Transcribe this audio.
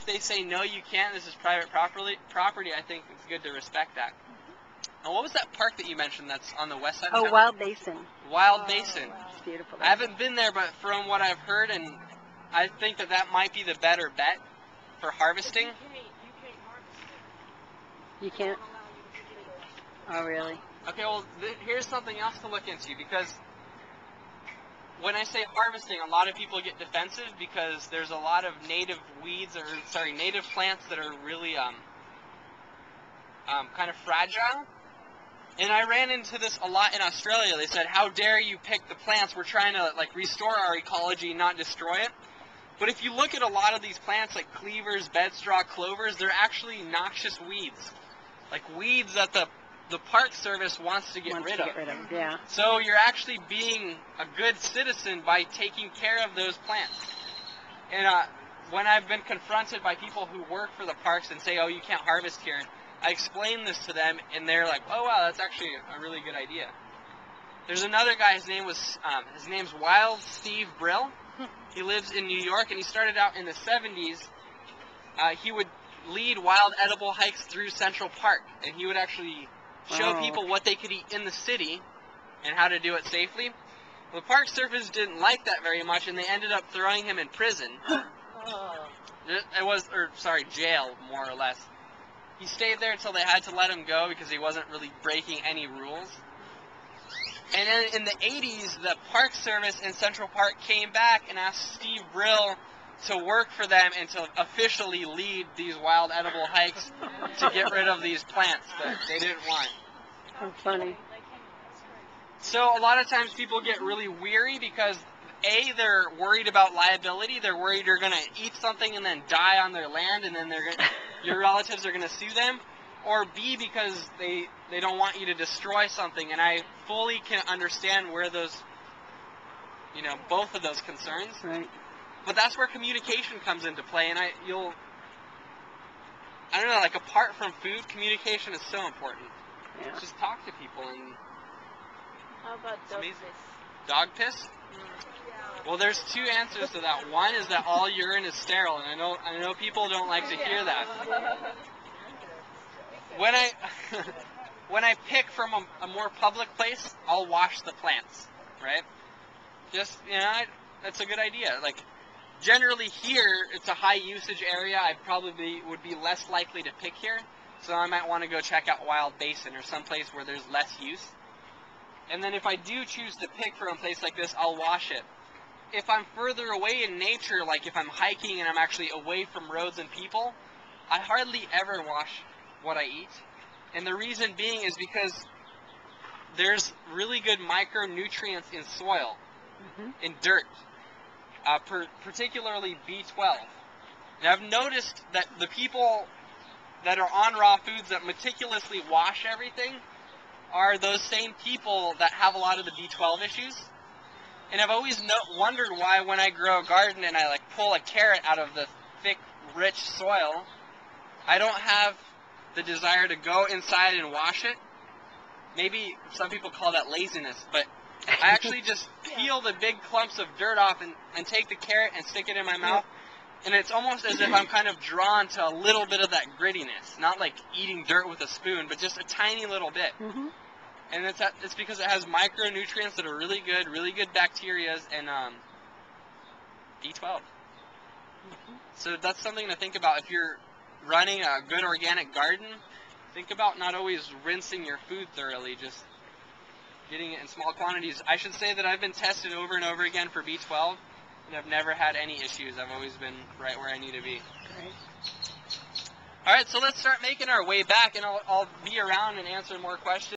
if they say no, you can't, this is private property, I think it's good to respect that. And what was that park that you mentioned that's on the west side of town? Wild Basin. Wild Basin. Wow. It's beautiful. I haven't been there, but from what I've heard, and I think that might be the better bet for harvesting. You can't? Oh, really? Okay, well, here's something else to look into, because when I say harvesting, a lot of people get defensive because there's a lot of native native plants that are really kind of fragile. And I ran into this a lot in Australia. They said, how dare you pick the plants? We're trying to restore our ecology, not destroy it. But if you look at a lot of these plants like cleavers, bedstraw, clovers, they're actually noxious weeds. Like weeds that the Park Service wants to get rid of. Yeah. So you're actually being a good citizen by taking care of those plants. And when I've been confronted by people who work for the parks and say, oh, you can't harvest here, I explain this to them, and they're like, oh, wow, that's actually a really good idea. There's another guy, his name's Wild Steve Brill. He lives in New York, and he started out in the 70s. He would lead wild edible hikes through Central Park, and he would actually show people what they could eat in the city and how to do it safely. Well, the Park Service didn't like that very much, and they ended up throwing him in prison. Jail, more or less. He stayed there until they had to let him go because he wasn't really breaking any rules. And then in the 80s, the Park Service in Central Park came back and asked Steve Brill to work for them and to officially lead these wild edible hikes to get rid of these plants that they didn't want. How funny. So a lot of times people get really weary because A, they're worried about liability. They're worried you're going to eat something and then die on their land, and then your relatives are going to sue them. Or B, because they don't want you to destroy something. And I fully can understand where those, both of those concerns. Right. But that's where communication comes into play. And I don't know, apart from food, communication is so important. Yeah. Just talk to people. And how about dog piss? Dog piss? Well, there's two answers to that. One is that all urine is sterile, and I know people don't like to hear that. When I pick from a more public place, I'll wash the plants, right? Just that's a good idea. Generally here, it's a high usage area. I probably would be less likely to pick here, so I might want to go check out Wild Basin or someplace where there's less use. And then if I do choose to pick from a place like this, I'll wash it. If I'm further away in nature, like if I'm hiking and I'm actually away from roads and people, I hardly ever wash what I eat. And the reason being is because there's really good micronutrients in soil, in dirt, particularly B12. And I've noticed that the people that are on raw foods that meticulously wash everything are those same people that have a lot of the B12 issues. And I've always wondered why when I grow a garden and I pull a carrot out of the thick, rich soil, I don't have the desire to go inside and wash it. Maybe some people call that laziness, but I actually just peel the big clumps of dirt off and take the carrot and stick it in my mouth. And it's almost as if I'm kind of drawn to a little bit of that grittiness. Not like eating dirt with a spoon, but just a tiny little bit. And it's because it has micronutrients that are really good bacteria and B12. So that's something to think about if you're running a good organic garden. Think about not always rinsing your food thoroughly, just getting it in small quantities. I should say that I've been tested over and over again for B12, and I've never had any issues. I've always been right where I need to be. Great. All right, so let's start making our way back, and I'll be around and answer more questions.